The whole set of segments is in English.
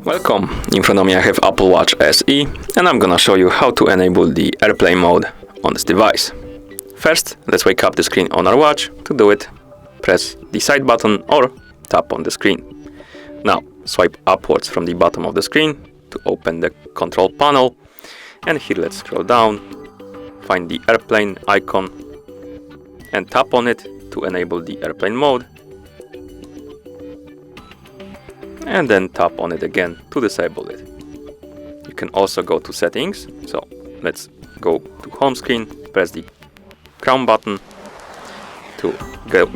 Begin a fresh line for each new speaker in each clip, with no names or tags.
Welcome, in front of me I have Apple Watch SE and I'm gonna show you how to enable the airplane mode on this device. First, let's wake up the screen on our watch. To do it, press the side button or tap on the screen. Now, swipe upwards from the bottom of the screen to open the control panel, and here let's scroll down, find the airplane icon and tap on it to enable the airplane mode, and then tap on it again to disable it. You can also go to settings, so let's go to home screen, press the crown button to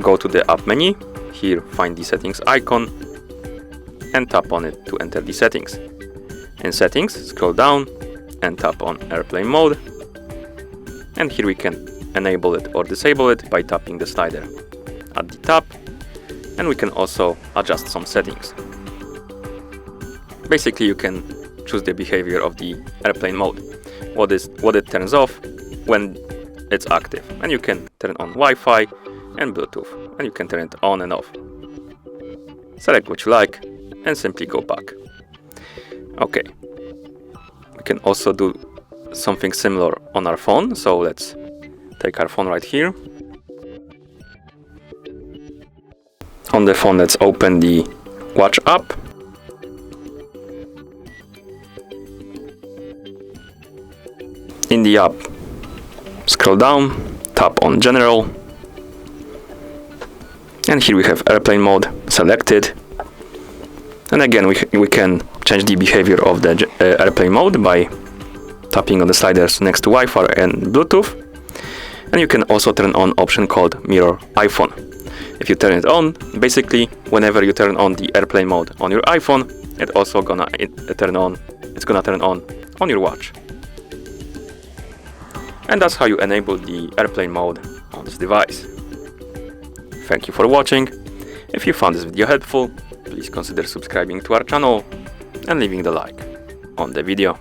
go to the app menu. Here find the settings icon and tap on it to enter the settings. In settings, scroll down and tap on airplane mode, and here we can enable it or disable it by tapping the slider at the top, and we can also adjust some settings. Basically, you can choose the behavior of the airplane mode, what it turns off when it's active, and you can turn on Wi-Fi and Bluetooth, and you can turn it on and off. Select what you like and simply go back. Okay, we can also do something similar on our phone, so let's take our phone right here. On the phone, let's open the watch app. In the app, scroll down, tap on General, and here we have airplane mode selected. And again, we can change the behavior of the airplane mode by tapping on the sliders next to Wi-Fi and Bluetooth. And you can also turn on option called Mirror iPhone. If you turn it on, basically whenever you turn on the airplane mode on your iPhone, it's gonna turn on your watch. And that's how you enable the airplane mode on this device. Thank you for watching. If you found this video helpful, please consider subscribing to our channel and leaving the like on the video.